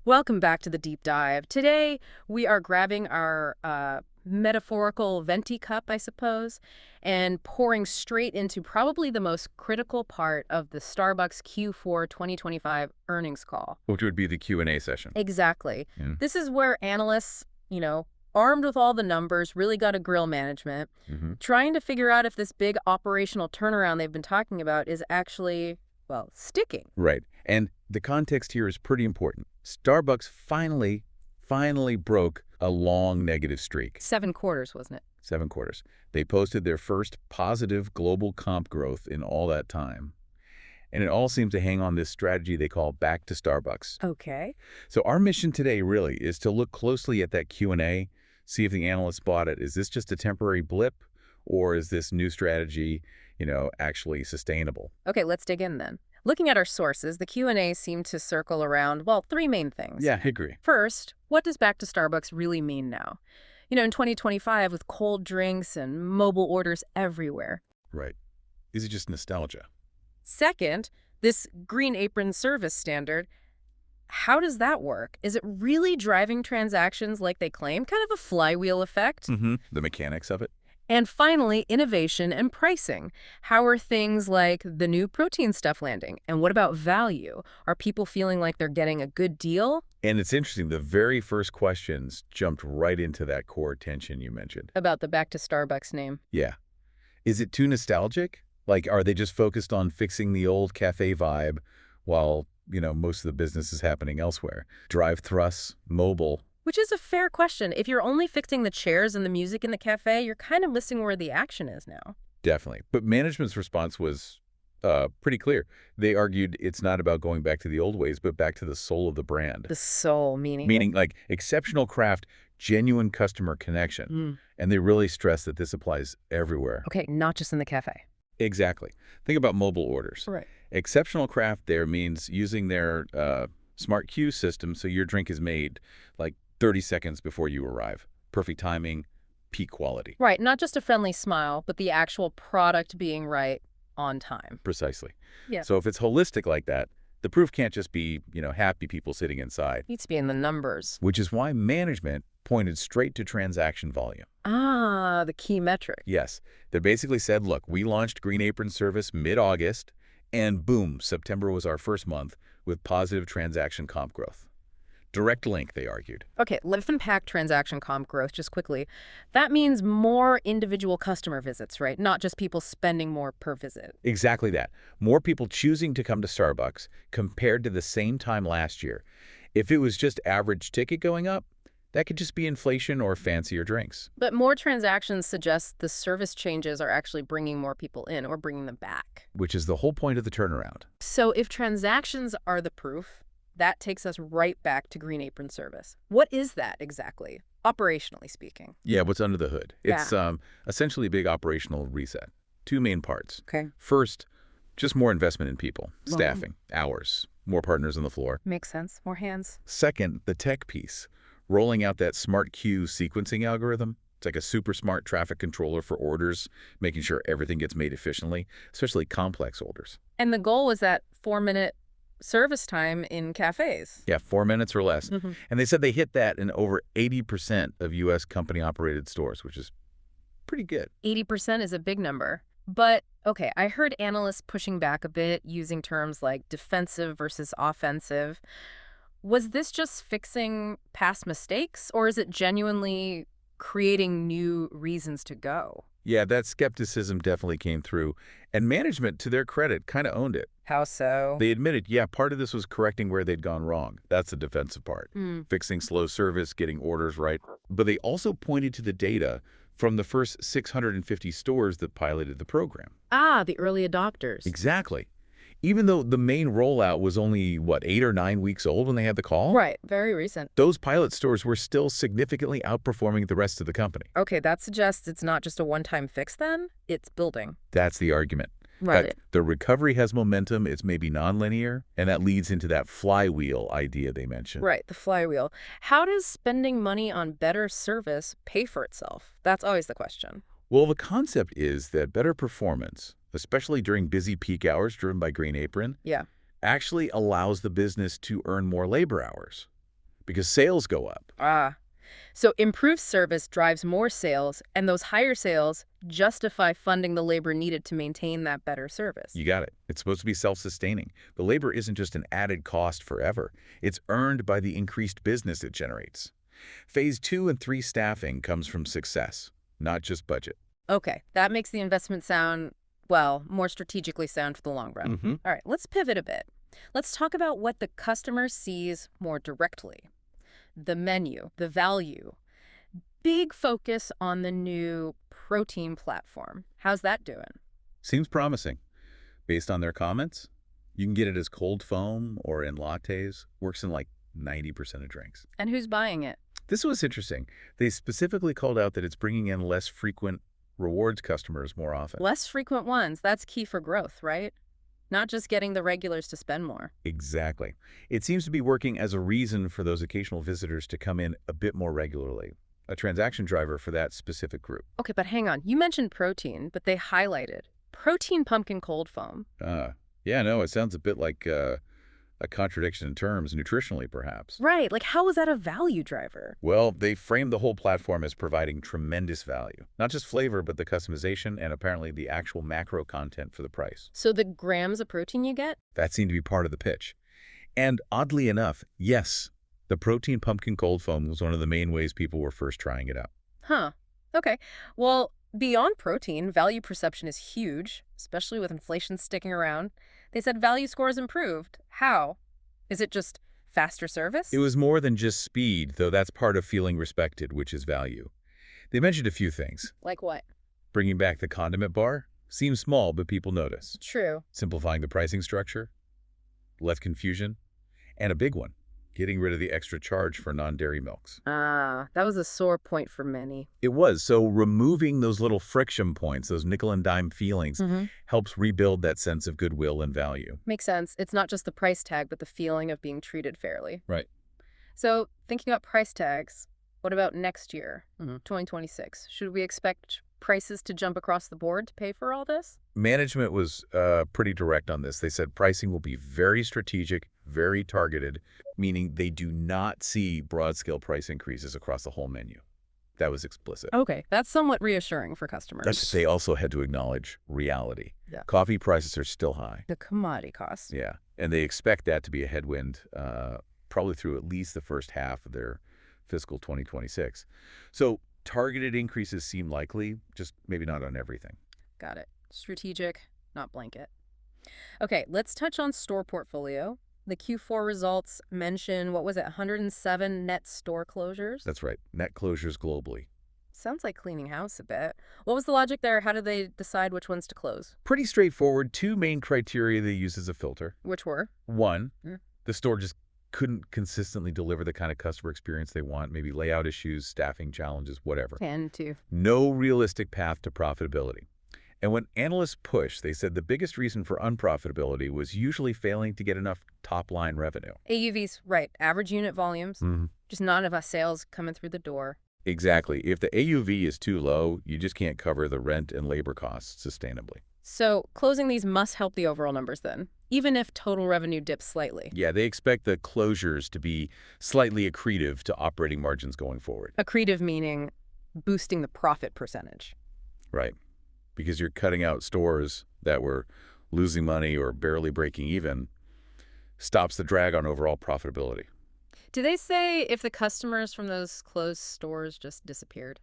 Welcome back to the deep dive. Today, we are grabbing our metaphorical venti cup, I suppose, and pouring straight into probably the most critical part of the Starbucks Q4 2025 earnings call. Which would be the Q&A session. Exactly. Yeah. This is where analysts, armed with all the numbers, really got to grill management, trying to figure out if this big operational turnaround they've been talking about is actually, well, sticking. Right. And the context here is pretty important. Starbucks finally broke a long negative streak. 7 quarters, wasn't it? 7 quarters. They posted their first positive global comp growth in all that time. And it all seems to hang on this strategy they call back to Starbucks. Okay. So our mission today really is to look closely at that Q&A, see if the analysts bought it. Is this just a temporary blip, or is this new strategy, actually sustainable? Okay, let's dig in then. Looking at our sources, the Q&A seemed to circle around, well, 3 main things. Yeah, I agree. First, what does back to Starbucks really mean now? In 2025, with cold drinks and mobile orders everywhere. Right. Is it just nostalgia? Second, this green apron service standard, how does that work? Is it really driving transactions like they claim? Kind of a flywheel effect? The mechanics of it? And finally, innovation and pricing. How are things like the new protein stuff landing? And what about value? Are people feeling like they're getting a good deal? And it's interesting, the very first questions jumped right into that core tension you mentioned. About the back to Starbucks name. Yeah. Is it too nostalgic? Like, are they just focused on fixing the old cafe vibe while, most of the business is happening elsewhere? Drive thrusts, mobile. Which is a fair question. If you're only fixing the chairs and the music in the cafe, you're kind of missing where the action is now. Definitely. But management's response was pretty clear. They argued it's not about going back to the old ways, but back to the soul of the brand. The soul, meaning? Meaning like exceptional craft, genuine customer connection. And they really stress that this applies everywhere. Okay, not just in the cafe. Exactly. Think about mobile orders. Right. Exceptional craft there means using their smart queue system so your drink is made like 30 seconds before you arrive. Perfect timing, peak quality. Right, not just a friendly smile, but the actual product being right on time. Precisely. Yeah. So if it's holistic like that, the proof can't just be, happy people sitting inside. It needs to be in the numbers. Which is why management pointed straight to transaction volume. Ah, the key metric. Yes. They basically said, look, we launched Green Apron service mid-August, and boom, September was our first month with positive transaction comp growth. Direct link, they argued. Okay, let's unpack transaction comp growth just quickly. That means more individual customer visits, right? Not just people spending more per visit. Exactly that. More people choosing to come to Starbucks compared to the same time last year. If it was just average ticket going up, that could just be inflation or fancier drinks. But more transactions suggest the service changes are actually bringing more people in or bringing them back. Which is the whole point of the turnaround. So if transactions are the proof, that takes us right back to Green Apron service. What is that exactly, operationally speaking? Yeah, what's under the hood? Yeah. It's essentially a big operational reset. 2 main parts. Okay. First, just more investment in people, staffing, hours, more partners on the floor. Makes sense. More hands. Second, the tech piece. Rolling out that smart queue sequencing algorithm. It's like a super smart traffic controller for orders, making sure everything gets made efficiently, especially complex orders. And the goal was that 4-minute service time in cafes. Yeah, 4 minutes or less. And they said they hit that in over 80% of U.S. company-operated stores, which is pretty good. 80% is a big number. But, okay, I heard analysts pushing back a bit, using terms like defensive versus offensive. Was this just fixing past mistakes, or is it genuinely creating new reasons to go? Yeah, that skepticism definitely came through. And management, to their credit, kind of owned it. How so? They admitted, yeah, part of this was correcting where they'd gone wrong. That's the defensive part. Fixing slow service, getting orders right. But they also pointed to the data from the first 650 stores that piloted the program. Ah, the early adopters. Exactly. Even though the main rollout was only, 8 or 9 weeks old when they had the call? Right, very recent. Those pilot stores were still significantly outperforming the rest of the company. Okay, that suggests it's not just a one-time fix then? It's building. That's the argument. Right. That the recovery has momentum, it's maybe nonlinear, and that leads into that flywheel idea they mentioned. Right, the flywheel. How does spending money on better service pay for itself? That's always the question. Well, the concept is that better performance, especially during busy peak hours driven by Green Apron, Yeah. actually allows the business to earn more labor hours. because sales go up. Ah. So improved service drives more sales, and those higher sales justify funding the labor needed to maintain that better service. You got it. It's supposed to be self-sustaining. The labor isn't just an added cost forever. It's earned by the increased business it generates. Phase 2 and 3 staffing comes from success, not just budget. Okay, that makes the investment sound, well, more strategically sound for the long run. All right, let's pivot a bit. Let's talk about what the customer sees more directly. The menu, the value. Big focus on the new protein platform. How's that doing? Seems promising. Based on their comments, you can get it as cold foam or in lattes. Works in like 90% of drinks. And who's buying it? This was interesting. They specifically called out that it's bringing in less frequent rewards customers more often. Less frequent ones. That's key for growth, right? Not just getting the regulars to spend more. Exactly. It seems to be working as a reason for those occasional visitors to come in a bit more regularly. A transaction driver for that specific group. Okay, but hang on. You mentioned protein, but they highlighted protein pumpkin cold foam. Yeah, no, it sounds a bit like a contradiction in terms, nutritionally perhaps. Right, like how is that a value driver? Well, they framed the whole platform as providing tremendous value. Not just flavor, but the customization and apparently the actual macro content for the price. So the grams of protein you get? That seemed to be part of the pitch. And oddly enough, yes, the protein pumpkin cold foam was one of the main ways people were first trying it out. Huh. Okay. Well, beyond protein, value perception is huge, especially with inflation sticking around. They said value scores improved. How? Is it just faster service? It was more than just speed, though that's part of feeling respected, which is value. They mentioned a few things. Like what? Bringing back the condiment bar? Seems small, but people notice. True. Simplifying the pricing structure? Less confusion? And a big one, getting rid of the extra charge for non-dairy milks. That was a sore point for many. It was. So removing those little friction points, those nickel and dime feelings, helps rebuild that sense of goodwill and value. Makes sense. It's not just the price tag, but the feeling of being treated fairly. Right. So thinking about price tags, what about next year, 2026? Should we expect prices to jump across the board to pay for all this? Management was pretty direct on this. They said pricing will be very strategic, very targeted, meaning they do not see broad-scale price increases across the whole menu. That was explicit. Okay, that's somewhat reassuring for customers. They also had to acknowledge reality. Yeah. Coffee prices are still high. The commodity costs. Yeah, and they expect that to be a headwind probably through at least the first half of their fiscal 2026. So targeted increases seem likely, just maybe not on everything. Got it. Strategic, not blanket. Okay, let's touch on store portfolio. The Q4 results mention, what was it, 107 net store closures? That's right. Net closures globally. Sounds like cleaning house a bit. What was the logic there? How did they decide which ones to close? Pretty straightforward. Two main criteria they use as a filter. Which were? One, the store just couldn't consistently deliver the kind of customer experience they want, maybe layout issues, staffing challenges, whatever. And two. No realistic path to profitability. And when analysts pushed, they said the biggest reason for unprofitability was usually failing to get enough top-line revenue. AUVs, right. Average unit volumes. Just not enough sales coming through the door. Exactly. If the AUV is too low, you just can't cover the rent and labor costs sustainably. So closing these must help the overall numbers then, even if total revenue dips slightly. Yeah, they expect the closures to be slightly accretive to operating margins going forward. Accretive meaning boosting the profit percentage. Right. Because you're cutting out stores that were losing money or barely breaking even, stops the drag on overall profitability. Do they say if the customers from those closed stores just disappeared?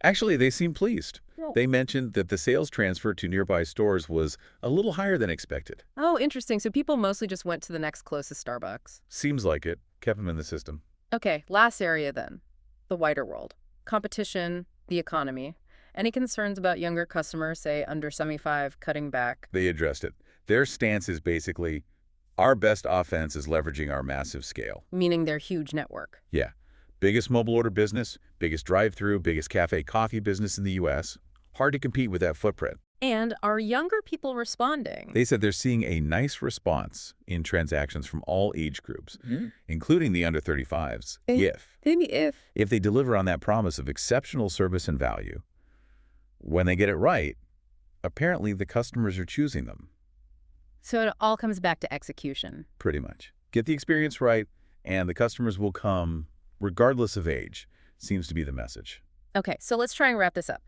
Actually, they seem pleased. Oh. They mentioned that the sales transfer to nearby stores was a little higher than expected. Oh, interesting. So people mostly just went to the next closest Starbucks. Seems like it. Kept them in the system. Okay, last area then. The wider world. Competition, the economy. Any concerns about younger customers, say under 75, cutting back? They addressed it. Their stance is basically, our best offense is leveraging our massive scale. Meaning their huge network. Yeah. Biggest mobile order business, biggest drive-through, biggest cafe coffee business in the U.S. Hard to compete with that footprint. And are younger people responding? They said they're seeing a nice response in transactions from all age groups, including the under 35s, if they deliver on that promise of exceptional service and value. When they get it right, apparently the customers are choosing them. So it all comes back to execution. Pretty much. Get the experience right, And the customers will come regardless of age, seems to be the message. Okay, so let's try and wrap this up.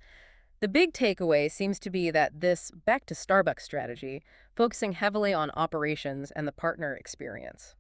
The big takeaway seems to be that this back to Starbucks strategy, focusing heavily on operations and the partner experience,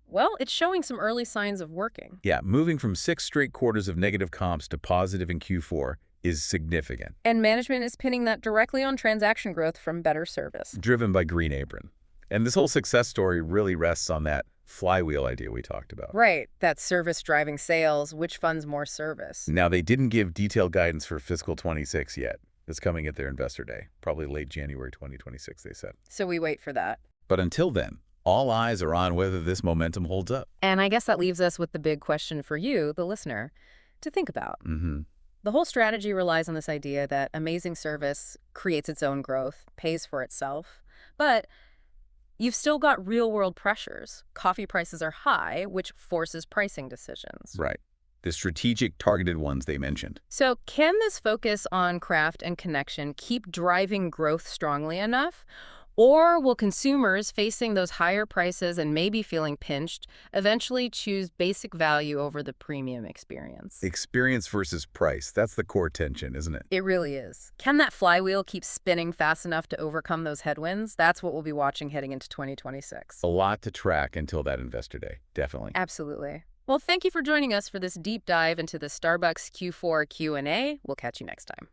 well, it's showing some early signs of working. Yeah, moving from 6 straight quarters of negative comps to positive in Q4 is significant, And management is pinning that directly on transaction growth from better service. driven by Green Apron. And this whole success story really rests on that flywheel idea we talked about. Right, that service driving sales, which funds more service. Now, they didn't give detailed guidance for fiscal 26 yet. It's coming at their Investor Day, probably late January 2026, they said. So we wait for that. But until then, all eyes are on whether this momentum holds up. And I guess that leaves us with the big question for you, the listener, to think about. Mm-hmm. The whole strategy relies on this idea that amazing service creates its own growth, pays for itself. But you've still got real-world pressures. Coffee prices are high, which forces pricing decisions. Right. The strategic targeted ones they mentioned. So can this focus on craft and connection keep driving growth strongly enough? Or will consumers facing those higher prices and maybe feeling pinched eventually choose basic value over the premium experience? Experience versus price. That's the core tension, isn't it? It really is. Can that flywheel keep spinning fast enough to overcome those headwinds? That's what we'll be watching heading into 2026. A lot to track until that Investor Day. Definitely. Absolutely. Well, thank you for joining us for this deep dive into the Starbucks Q4 Q&A. We'll catch you next time.